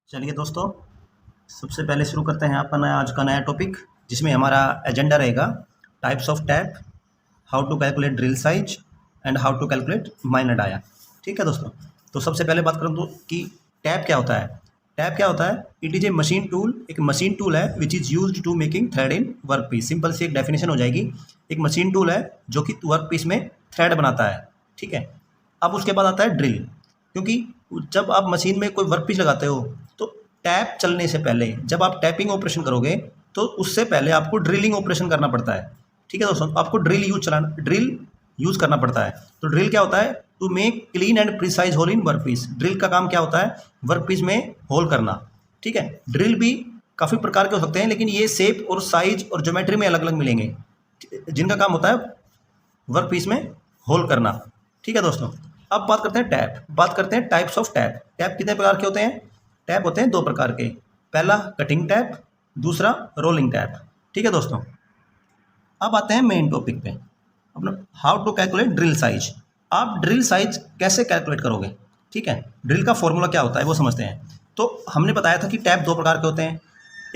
चलिए दोस्तों, सबसे पहले शुरू करते हैं अपना आज का नया टॉपिक, जिसमें हमारा एजेंडा रहेगा types of tap, how to calculate drill size and how to calculate minor dia. ठीक है दोस्तों, तो सबसे पहले बात करूँ तो कि टैप क्या होता है। टैप क्या होता है? It is a machine tool, एक मशीन टूल है which is used to making thread in work piece. Simple सी एक डेफिनेशन हो जाएगी, एक मशीन टूल है जो कि वर्क पीस में थ्रेड बनाता है। ठीक है, अब उसके बाद आता है ड्रिल, क्योंकि जब आप मशीन में कोई वर्क पीस लगाते हो तो टैप चलने से पहले, जब आप टैपिंग ऑपरेशन करोगे तो उससे पहले आपको ड्रिलिंग ऑपरेशन करना पड़ता है। ठीक है दोस्तों, आपको ड्रिल यूज़ करना पड़ता है। तो ड्रिल क्या होता है? To make clean and precise hole in work piece. Drill का काम क्या होता है? वर्क पीस में होल करना। ठीक है, ड्रिल भी काफ़ी प्रकार के हो सकते हैं, लेकिन ये शेप और साइज और ज्योमेट्री में अलग अलग मिलेंगे, जिनका काम होता है वर्क पीस में होल करना। ठीक है दोस्तों, अब बात करते हैं टैप, बात करते हैं टाइप्स ऑफ टैप। टैप कितने प्रकार के होते हैं? टैप होते हैं दो प्रकार के, पहला कटिंग टैप, दूसरा रोलिंग टैप। ठीक है दोस्तों, अब आते हैं मेन टॉपिक पे अपना, how to calculate drill size. आप ड्रिल साइज कैसे कैलकुलेट करोगे? ठीक है, ड्रिल का फॉर्मूला क्या होता है वो समझते हैं। तो हमने बताया था कि टैप दो प्रकार के होते हैं,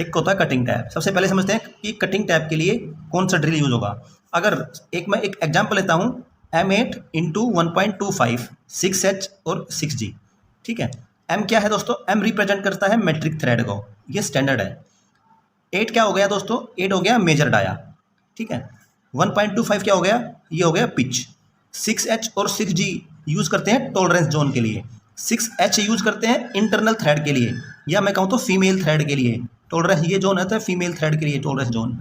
एक होता है कटिंग टैप। सबसे पहले समझते हैं कि कटिंग टैप के लिए कौन सा ड्रिल यूज होगा। अगर मैं एक एग्जाम्पल लेता हूँ, M8 इंटू 1.25 6H और 6G। ठीक है, M क्या है दोस्तों? M रिप्रेजेंट करता है मेट्रिक थ्रेड को, ये स्टैंडर्ड है। 8 क्या हो गया दोस्तों? 8 हो गया मेजर डाया। ठीक है, 1.25 क्या हो गया? ये हो गया पिच। 6H और 6G यूज़ करते हैं टॉलरेंस जोन के लिए। 6H यूज़ करते हैं इंटरनल थ्रेड के लिए, या मैं कहूँ तो फीमेल थ्रेड के लिए। टॉलरेंस ये जोन होता है फीमेल थ्रेड के लिए, टॉलरेंस जोन।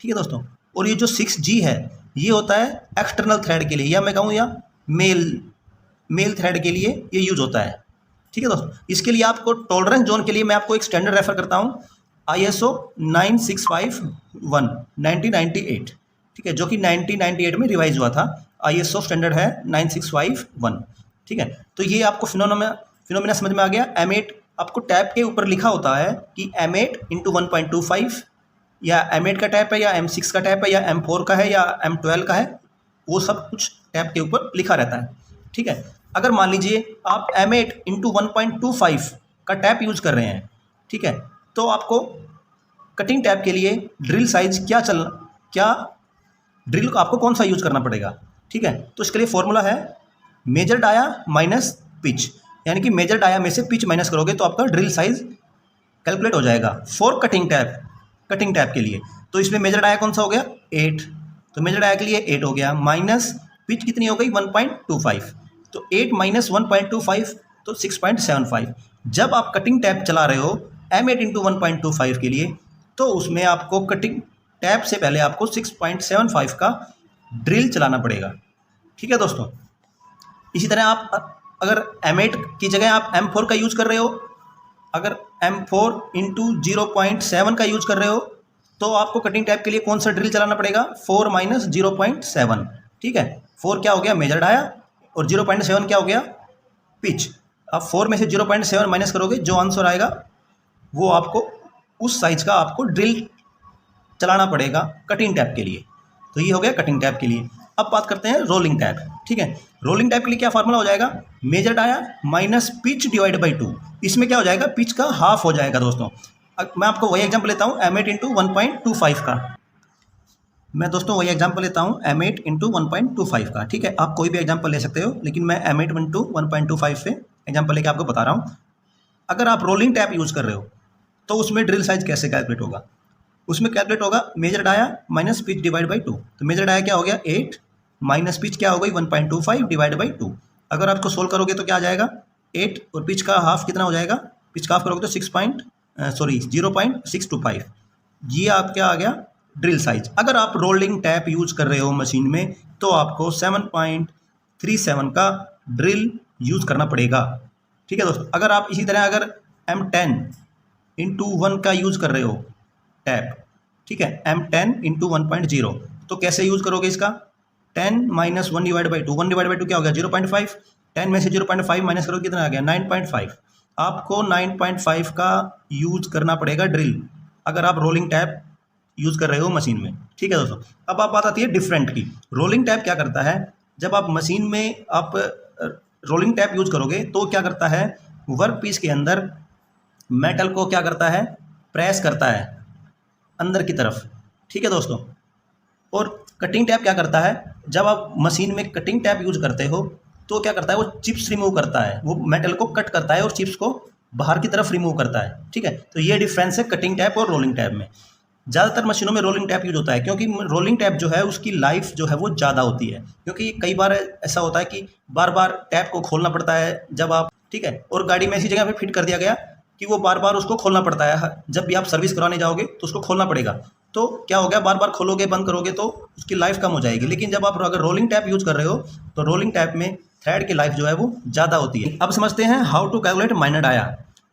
ठीक है दोस्तों, और ये जो 6G है ये होता है एक्सटर्नल थ्रेड के लिए, या मैं कहूँ या मेल थ्रेड के लिए ये यूज होता है। ठीक है दोस्तों, इसके लिए आपको टॉलरेंस जोन के लिए मैं आपको एक स्टैंडर्ड रेफर करता हूँ, ISO 9651 1998। ठीक है, जो कि 1998 में रिवाइज हुआ था। ISO स्टैंडर्ड है 9651। ठीक है, तो ये आपको फिनोमेना समझ में आ गया। M8 आपको टैप के ऊपर लिखा होता है कि M8 इंटू 1.25, या M8 का टैप है या M6 का टैप है या M4 का है या M12 का है, वो सब कुछ टैप के ऊपर लिखा रहता है। ठीक है, अगर मान लीजिए आप M8 इंटू 1.25 का टैप यूज कर रहे हैं, ठीक है, तो आपको कटिंग टैप के लिए ड्रिल साइज क्या ड्रिल को आपको कौन सा यूज करना पड़ेगा? ठीक है, तो इसके लिए फॉर्मूला है मेजर डाया माइनस पिच, यानी कि मेजर डाया में से पिच माइनस करोगे तो आपका ड्रिल साइज कैलकुलेट हो जाएगा फॉर कटिंग टैप के लिए। तो इसमें मेजर डाया कौन सा हो गया? 8। तो मेजर डाया के लिए 8 हो गया, माइनस पिच कितनी हो गई? 1.25। तो 8 माइनस 1.25 तो 6.75। जब आप कटिंग टैप चला रहे हो M8 इंटू 1.25 के लिए, तो उसमें आपको कटिंग टैप से पहले आपको 6.75 का ड्रिल चलाना पड़ेगा। ठीक है दोस्तों, इसी तरह आप अगर M8 की जगह आप M4 का यूज कर रहे हो, अगर M4 इंटू 0.7 का यूज कर रहे हो, तो आपको कटिंग टैप के लिए कौन सा ड्रिल चलाना पड़ेगा? 4 माइनस 0.7। ठीक है, 4 क्या हो गया? मेजर डाया, और 0.7 क्या हो गया? पिच। अब 4 में से 0.7 माइनस करोगे, जो आंसर आएगा वो आपको उस साइज का आपको ड्रिल चलाना पड़ेगा कटिंग टैप के लिए। तो ये हो गया कटिंग टैप के लिए। अब बात करते हैं रोलिंग टैप। ठीक है, रोलिंग टैप के लिए क्या फार्मूला हो जाएगा? Major dia minus pitch divide by 2। इसमें क्या हो जाएगा? पिच का हाफ हो जाएगा दोस्तों। मैं आपको वही एग्जांपल लेता हूँ M8 इंटू 1.25 का। मैं दोस्तों वही एग्जांपल लेता हूँ M8 इंटू 1.25 का। ठीक है, आप कोई भी एग्जांपल ले सकते हो, लेकिन मैं M8 इंटू 1.25 से एग्जांपल लेके आपको बता रहा हूँ। अगर आप रोलिंग टैप यूज़ कर रहे हो तो उसमें ड्रिल साइज कैसे कैलकुलेट होगा? उसमें कैलकुलेट होगा major dia minus pitch divide by 2। तो मेजर डाया क्या हो गया? 8 माइनस पिच क्या हो गई? 1.25 डिवाइड बाई 2। अगर आपको सोल्व करोगे तो क्या आ जाएगा? 8 और पिच का हाफ कितना हो जाएगा? पिच का हाफ करोगे तो 0.625। ये आप क्या आ गया? Drill size. अगर आप रोलिंग टैप यूज कर रहे हो मशीन में, तो आपको 7.37 का ड्रिल यूज करना पड़ेगा। ठीक है दोस्तों, अगर आप इसी तरह अगर M10 इंटू 1 का यूज कर रहे हो टैप, ठीक है, M10 इंटू 1.0, तो कैसे यूज करोगे इसका? 10 minus 1 divide by 2। 1 divide by 2 क्या हो गया? 0.5। 10 में से 0.5 माइनस करोगे कितना आ गया? 9.5। आपको 9.5 का यूज करना पड़ेगा ड्रिल, अगर आप रोलिंग टैप यूज कर रहे हो मशीन में। ठीक है दोस्तों, अब आप बात आती है डिफरेंट की। रोलिंग टैप क्या करता है? जब आप मशीन में आप रोलिंग टैप यूज करोगे तो क्या करता है? वर्क पीस के अंदर मेटल को क्या करता है, प्रेस करता है अंदर की तरफ, ठीक है दोस्तों। और कटिंग टैप क्या करता है, जब आप मशीन में कटिंग टैप यूज करते हो तो क्या करता है, वो चिप्स रिमूव करता है, वो मेटल को कट करता है और चिप्स को बाहर की तरफ रिमूव करता है, ठीक है। तो ये डिफरेंस है कटिंग टैप और रोलिंग टैप में। ज़्यादातर मशीनों में रोलिंग टैप यूज होता है, क्योंकि रोलिंग टैप जो है उसकी लाइफ जो है वो ज़्यादा होती है, क्योंकि कई बार ऐसा होता है कि बार बार टैप को खोलना पड़ता है जब आप, ठीक है। और गाड़ी में ऐसी जगह पे फिट कर दिया गया कि वो बार बार उसको खोलना पड़ता है, जब भी आप सर्विस कराने जाओगे तो उसको खोलना पड़ेगा। तो क्या हो गया, बार बार खोलोगे बंद करोगे तो उसकी लाइफ कम हो जाएगी। लेकिन जब आप अगर रोलिंग टैप यूज कर रहे हो तो रोलिंग टैप में थ्रेड की लाइफ जो है वो ज़्यादा होती है। अब समझते हैं how to calculate minor dia.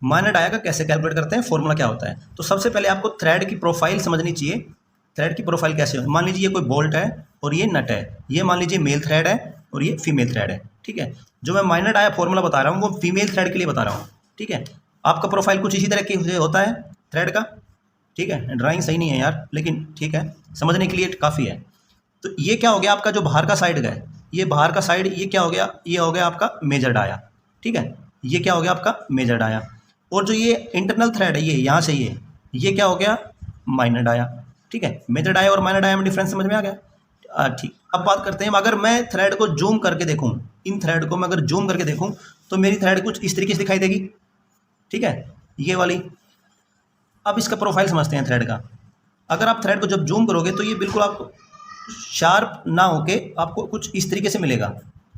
Minor dia का कैसे कैलकुलेट करते हैं, फॉर्मूला क्या होता है। तो सबसे पहले आपको थ्रेड की प्रोफाइल समझनी चाहिए। थ्रेड की प्रोफाइल कैसे हो, मान लीजिए ये कोई बोल्ट है और ये नट है, ये मान लीजिए मेल थ्रेड है और ये फीमेल थ्रेड है, ठीक है। जो मैं माइनर डाया फॉर्मूला बता रहा हूँ वो फीमेल थ्रेड के लिए बता रहा हूँ, ठीक है। आपका प्रोफाइल कुछ इसी तरह की होता है थ्रेड का, ठीक है। ड्राइंग सही नहीं है यार, लेकिन ठीक है, समझने के लिए काफ़ी है। तो ये क्या हो गया आपका जो बाहर का साइड है, ये बाहर का साइड, ये क्या हो गया, ये हो गया आपका मेजर डाया, ठीक है। ये क्या हो गया आपका मेजर डाया। और जो ये इंटरनल थ्रेड है, ये यहाँ से ये क्या हो गया, माइनर डाया, ठीक है। मेजर डाया और माइनर डाया में डिफरेंस समझ में आ गया, ठीक। अब बात करते हैं, अगर मैं थ्रेड को जूम करके देखूँ, इन थ्रेड को मैं अगर जूम करके देखूँ तो मेरी थ्रेड कुछ इस तरीके से दिखाई देगी, ठीक है, ये वाली। अब इसका प्रोफाइल समझते हैं थ्रेड का। अगर आप थ्रेड को जब जूम करोगे तो ये बिल्कुल आपको शार्प ना होके आपको कुछ इस तरीके से मिलेगा,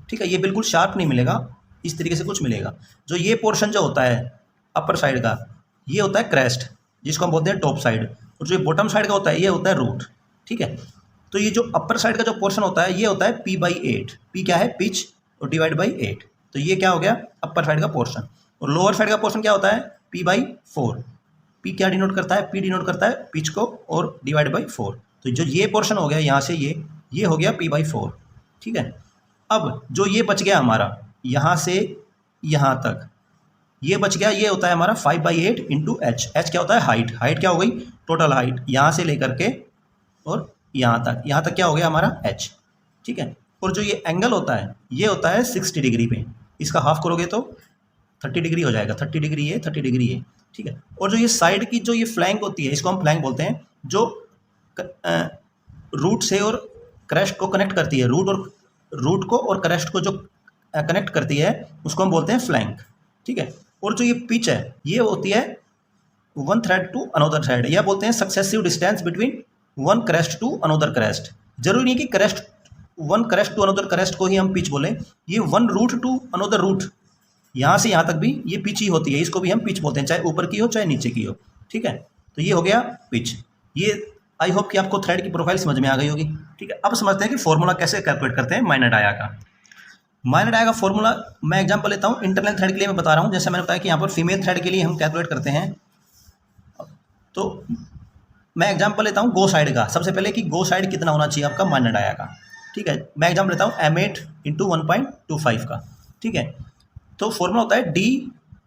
ठीक है। ये बिल्कुल शार्प नहीं मिलेगा, इस तरीके से कुछ मिलेगा। जो ये पोर्शन जो होता है अपर साइड का, ये होता है क्रेस्ट, जिसको हम बोलते हैं टॉप साइड। और जो बॉटम साइड का होता है ये होता है रूट, ठीक है। तो ये जो अपर साइड का जो पोर्शन होता है ये होता है P/8। P क्या है, पिच, और डिवाइड बाई 8। तो ये क्या हो गया, अपर साइड का पोर्शन। और लोअर साइड का पोर्शन क्या होता है, P/4। P क्या डिनोट करता है, P डिनोट करता है पिच को और डिवाइड बाई 4। तो जो ये पोर्शन हो गया यहाँ से ये हो गया P/4, ठीक है। अब जो ये बच गया हमारा यहाँ से यहाँ तक, ये बच गया, ये होता है हमारा 5/8 इंटू एच। एच क्या होता है, हाइट। हाइट क्या हो गई, टोटल हाइट यहाँ से लेकर के और यहाँ तक क्या हो गया हमारा एच, ठीक है। और जो ये एंगल होता है ये होता है 60 डिग्री पे, इसका हाफ करोगे तो 30 डिग्री हो जाएगा। 30 डिग्री ये, 30 डिग्री ये, ठीक है। और जो ये साइड की जो ये फ्लैंक होती है, इसको हम फ्लैंक बोलते हैं, जो रूट से और क्रेस्ट को कनेक्ट करती है, रूट को और क्रेस्ट को जो कनेक्ट करती है उसको हम बोलते हैं फ्लैंक, ठीक है। और जो ये पिच है ये होती है one thread to another thread, या बोलते हैं successive distance between one crest to another crest. जरूरी नहीं कि crest, one crest to another crest को ही हम पिच बोलें, ये one root to another root, यहाँ से यहाँ तक भी ये पिच ही होती है, इसको भी हम पिच बोलते हैं, चाहे ऊपर की हो चाहे नीचे की हो, ठीक है। तो ये हो गया पिच। ये आई होप कि आपको थ्रेड की प्रोफाइल समझ में आ गई होगी, ठीक है। अब समझते हैं कि फॉर्मूला कैसे कैलकुलेट करते हैं माइनर डाया का। माइनर डाया का फॉर्मूला मैं एग्जांपल लेता हूँ, इंटरनल थ्रेड के लिए मैं बता रहा हूँ। जैसे मैंने बताया कि यहाँ पर फीमेल थ्रेड के लिए हम कैलकुलेट करते हैं, तो मैं एग्जांपल लेता हूँ गो साइड का। सबसे पहले कि गो साइड कितना होना चाहिए आपका माइनर डाया का, ठीक है। मैं एग्जांपल लेता हूँ M8 इंटू 1.25 का, ठीक है। तो फॉर्मूला होता है D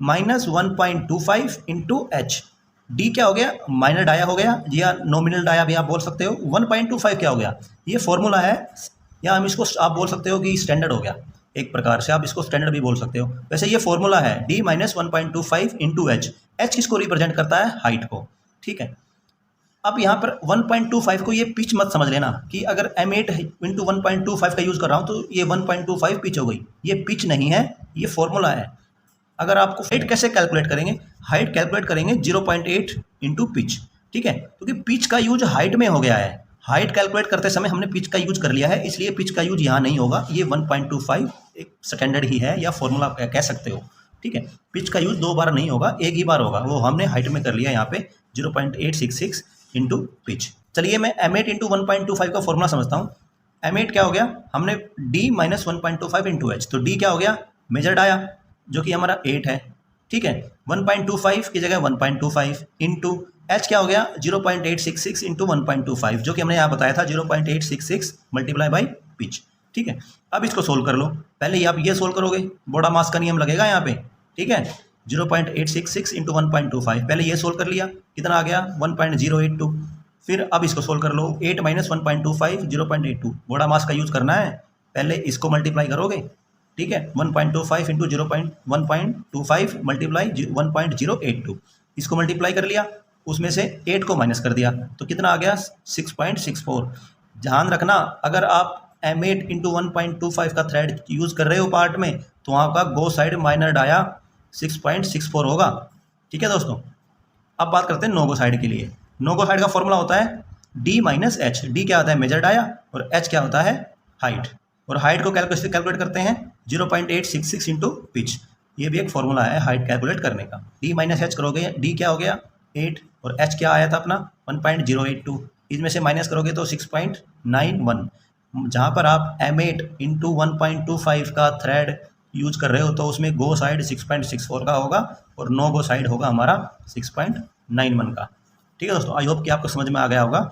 minus 1.25 into H. D क्या हो गया, माइनर डाया हो गया, या नॉमिनल डाया भी आप बोल सकते हो। 1.25 क्या हो गया, ये फॉर्मूला है, या हम इसको आप बोल सकते हो कि स्टैंडर्ड हो गया, एक प्रकार से आप इसको स्टैंडर्ड भी बोल सकते हो। वैसे ये फॉर्मूला है D minus 1.25 into H. H किसको रिप्रेजेंट करता है, हाइट को, ठीक है। अब यहाँ पर 1.25 को ये पिच मत समझ लेना कि अगर M8 इंटू 1.25 का यूज़ कर रहा हूँ तो ये 1.25 पिच हो गई, ये पिच नहीं है, ये फॉर्मूला है। अगर आपको हाइट कैसे कैलकुलेट करेंगे, हाइट कैलकुलेट करेंगे 0.8 इंटू पिच, ठीक है। क्योंकि पिच का यूज हाइट में हो गया है, हाइट कैलकुलेट करते समय हमने पिच का यूज कर लिया है, इसलिए पिच का यूज यहाँ नहीं होगा। ये 1.25 एक स्टैंडर्ड ही है, या फॉर्मूला आप कह सकते हो, ठीक है। पिच का यूज 2 बार नहीं होगा, एक ही बार होगा, वो हमने हाइट में कर लिया यहाँ पे 0.866 इंटू पिच। चलिए मैं M8 इंटू 1.25 का फॉर्मूला समझता हूँ। M8 क्या हो गया, हमने D माइनस 1.25 इंटू एच, तो D क्या हो गया, मेजर डाया, जो कि हमारा 8 है, ठीक है। 1.25 की जगह 1.25 इंटू एच क्या हो गया, 0.866 इंटू 1.25, जो कि हमने यहाँ बताया था 0.866 मल्टीप्लाई बाई पिच, ठीक है। अब इसको सोल्व कर लो, पहले ही आप ये सोल्व करोगे, बोडा मास का नियम लगेगा यहाँ पे, ठीक है। 0.866 इंटू 1.25, पहले ये सोल्व कर लिया, कितना आ गया 1.082। फिर अब इसको सोल्व कर लो, 8 माइनस 1.25 0.82, बोडा मास का यूज़ करना है, पहले इसको मल्टीप्लाई करोगे, ठीक है। 1.25 इंटू 1.25 मल्टीप्लाई 1.082, इसको मल्टीप्लाई कर लिया, उसमें से 8 को माइनस कर दिया, तो कितना आ गया 6.64। ध्यान रखना, अगर आप M8 इंटू 1.25 का थ्रेड यूज़ कर रहे हो पार्ट में, तो आपका गो साइड माइनर डाया 6.64 होगा। ठीक है दोस्तों, अब बात करते हैं नो गो साइड के लिए। नो गो साइड का फॉर्मूला होता है D माइनस एच। डी क्या होता है मेजर डाया, और एच क्या होता है हाइट। और हाइट को कैलकुलेट करते हैं 0.866 इंटू पिच। ये भी एक फॉर्मूला है हाइट कैलकुलेट करने का। D माइनस एच करोगे, D क्या हो गया 8, और H क्या आया था अपना 1.082, इसमें से माइनस करोगे तो 6.91। जहाँ पर आप M8 इंटू 1.25 का थ्रेड यूज कर रहे हो, तो उसमें गो साइड 6.64 का होगा और नो गो साइड होगा हमारा 6.91 का। ठीक है दोस्तों, आई होप कि आपको समझ में आ गया होगा।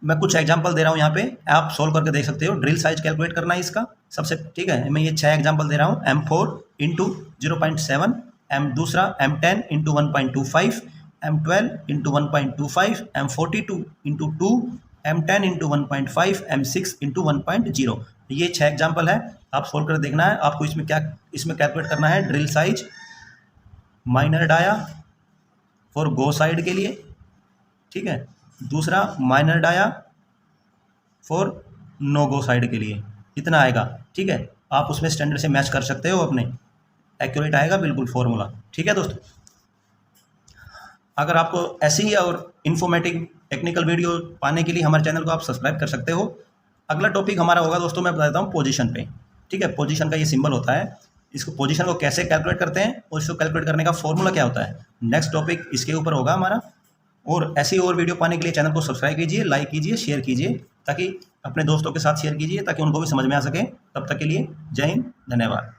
मैं कुछ एग्जांपल दे रहा हूँ यहाँ पे, आप सोल्व करके देख सकते हो। ड्रिल साइज कैलकुलेट करना है इसका सबसे, ठीक है। मैं ये 6 एग्जांपल दे रहा हूँ। M4 इंटू 0.7, दूसरा M10 into 1.25, M12 into 1.25, M42 into 2, M10 into 1.5, M6 into 1.0। ये 6 एग्जाम्पल है, आप सोल्व कर देखना है। आपको इसमें कैलकुलेट करना है drill size, minor dia for go side के लिए, ठीक है। दूसरा minor dia for no go side के लिए, इतना आएगा, ठीक है। आप उसमें स्टैंडर्ड से मैच कर सकते हो अपने, एक्यूरेट आएगा बिल्कुल फॉर्मूला। ठीक है दोस्तों, अगर आपको ऐसी ही और इन्फॉर्मेटिव टेक्निकल वीडियो पाने के लिए हमारे चैनल को आप सब्सक्राइब कर सकते हो। अगला टॉपिक हमारा होगा दोस्तों, मैं बताता हूँ पोजीशन पे। ठीक है, पोजीशन का ये सिंबल होता है, इसको पोजीशन को कैसे कैलकुलेट करते हैं और इसको कैलकुलेट करने का फॉर्मूला क्या होता है, नेक्स्ट टॉपिक इसके ऊपर होगा हमारा। और ऐसी और वीडियो पाने के लिए चैनल को सब्सक्राइब कीजिए, लाइक कीजिए, शेयर कीजिए, ताकि अपने दोस्तों के साथ शेयर कीजिए ताकि उनको भी समझ में आ सके। तब तक के लिए जय हिंद, धन्यवाद।